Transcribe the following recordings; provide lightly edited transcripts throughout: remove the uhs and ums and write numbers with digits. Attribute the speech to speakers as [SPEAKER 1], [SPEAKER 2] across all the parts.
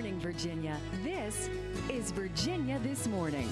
[SPEAKER 1] morning, Virginia. This is Virginia This Morning.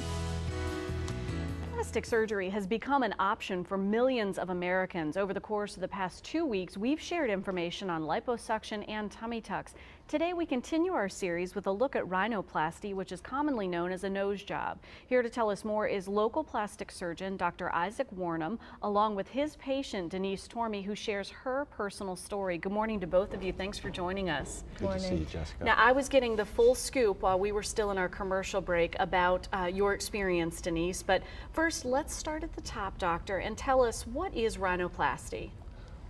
[SPEAKER 2] Plastic surgery has become an option for millions of Americans. Over the course of the past 2 weeks, we've shared information on liposuction and tummy tucks. Today, we continue our series with a look at rhinoplasty, which is commonly known as a nose job. Here to tell us more is local plastic surgeon Dr. Isaac Wornom, along with his patient Denise Tormey, who shares her personal story. Good morning to both of you. Thanks for joining us.
[SPEAKER 3] Good to see you, Jessica.
[SPEAKER 2] Now, I was getting the full scoop while we were still in our commercial break about your experience, Denise. But first, let's start at the top, doctor, and tell us, what is rhinoplasty?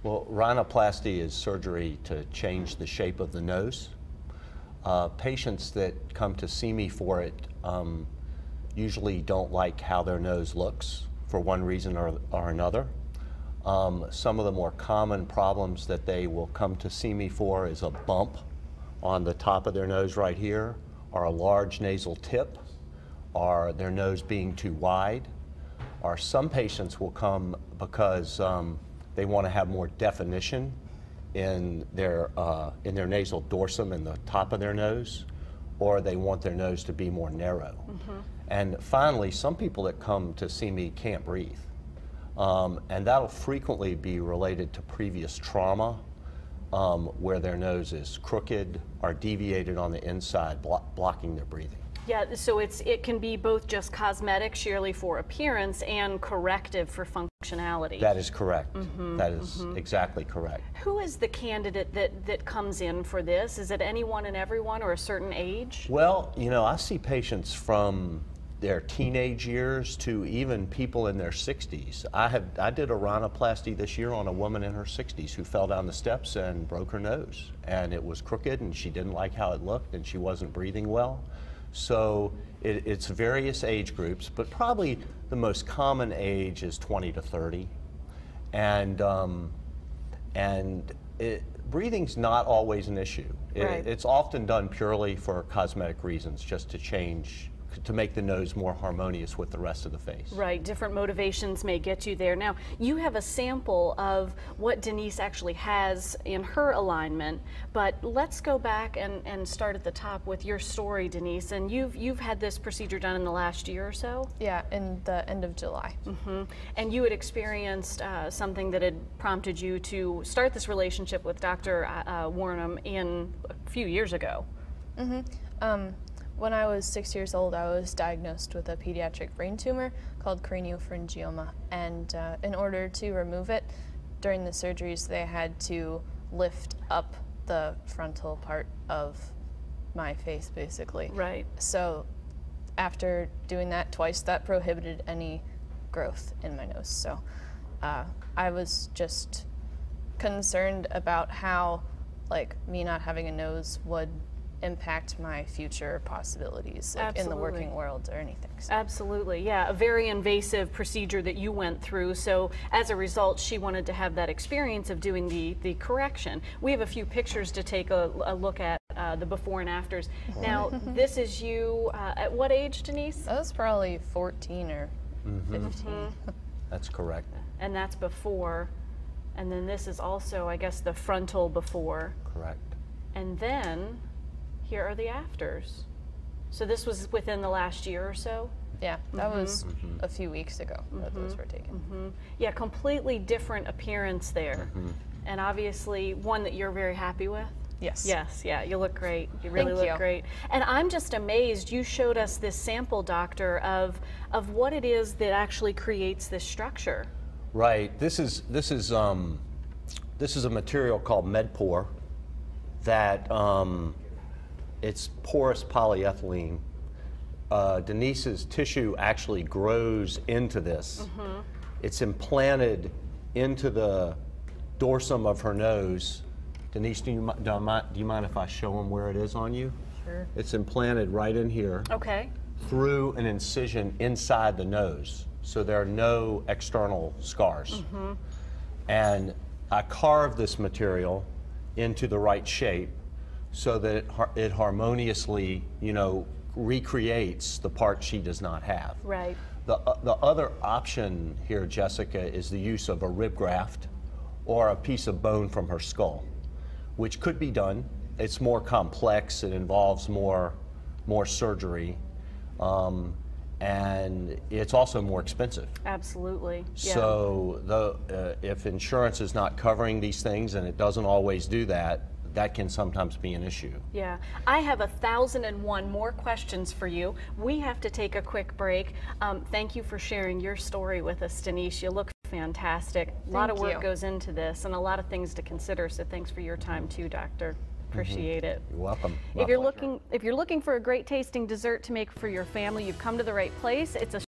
[SPEAKER 3] Well, rhinoplasty is surgery to change the shape of the nose. Patients that come to see me for it usually don't like how their nose looks for one reason or another. Some of the more common problems that they will come to see me for is a bump on the top of their nose right here, or a large nasal tip, or their nose being too wide. Or some patients will come because they want to have more definition in their nasal dorsum and the top of their nose, or they want their nose to be more narrow. And finally, some people that come to see me can't breathe. And that'll frequently be related to previous trauma, where their nose is crooked or deviated on the inside, blocking their breathing.
[SPEAKER 2] Yeah, so it can be both just cosmetic, sheerly for appearance, and corrective for functionality.
[SPEAKER 3] That is correct. That is exactly correct.
[SPEAKER 2] Who is the candidate that comes in for this? Is it anyone and everyone, or a certain age?
[SPEAKER 3] Well, you know, I see patients from their teenage years to even people in their 60s. I did a rhinoplasty this year on a woman in her 60s who fell down the steps and broke her nose. And it was crooked, and she didn't like how it looked, and she wasn't breathing well. So it's various age groups, but probably the most common age is 20 to 30. And breathing's not always an issue.
[SPEAKER 2] Right.
[SPEAKER 3] It's often done purely for cosmetic reasons, just to make the nose more harmonious with the rest of the face.
[SPEAKER 2] Right, different motivations may get you there. Now, you have a sample of what Denise actually has in her alignment, but let's go back and start at the top with your story, Denise. And you've had this procedure done in the last year or so?
[SPEAKER 4] Yeah, in the end of July.
[SPEAKER 2] And you had experienced something that had prompted you to start this relationship with Dr. Wornom a few years ago.
[SPEAKER 4] When I was 6 years old, I was diagnosed with a pediatric brain tumor called craniopharyngioma, and in order to remove it, during the surgeries, they had to lift up the frontal part of my face, basically.
[SPEAKER 2] Right.
[SPEAKER 4] So after doing that twice, that prohibited any growth in my nose. So I was just concerned about how, like, me not having a nose would impact my future possibilities, like in the working world or anything. So.
[SPEAKER 2] Absolutely, yeah, a very invasive procedure that you went through. So as a result, she wanted to have that experience of doing the correction. We have a few pictures to take a look at, the before and afters. Now, this is you at what age, Denise?
[SPEAKER 4] I was probably 14 or 15.
[SPEAKER 3] That's correct.
[SPEAKER 2] And that's before. And then this is also, I guess, the frontal before.
[SPEAKER 3] Correct.
[SPEAKER 2] And then here are the afters. So this was within the last year or so?
[SPEAKER 4] Yeah, that was a few weeks ago that those were taken.
[SPEAKER 2] Yeah, completely different appearance there. And obviously one that you're very happy with?
[SPEAKER 4] Yes.
[SPEAKER 2] Yes, yeah, you look great. You really
[SPEAKER 4] Thank
[SPEAKER 2] look great. And I'm just amazed, you showed us this sample, doctor, of what it is that actually creates this structure.
[SPEAKER 3] Right. This is a material called MedPore that it's porous polyethylene. Denise's tissue actually grows into this. It's implanted into the dorsum of her nose. Denise, do you mind if I show them where it is on you?
[SPEAKER 4] Sure.
[SPEAKER 3] It's implanted right in here.
[SPEAKER 2] Okay.
[SPEAKER 3] Through an incision inside the nose, so there are no external scars. And I carved this material into the right shape so that it harmoniously, you know, recreates the part she does not have.
[SPEAKER 2] Right.
[SPEAKER 3] The other option here, Jessica, is the use of a rib graft or a piece of bone from her skull, which could be done. it's more complex. It involves more surgery, and it's also more expensive.
[SPEAKER 2] Absolutely. Yeah.
[SPEAKER 3] So if insurance is not covering these things, and it doesn't always do that, that can sometimes be an issue.
[SPEAKER 2] Yeah, I have 1,001 more questions for you. We have to take a quick break. Thank you for sharing your story with us, Denise. You look fantastic. A lot of work goes into this and a lot of things to consider, so thanks for your time too, Doctor. Appreciate it.
[SPEAKER 3] You're welcome.
[SPEAKER 2] If you're looking for a great tasting dessert to make for your family, you've come to the right place. It's a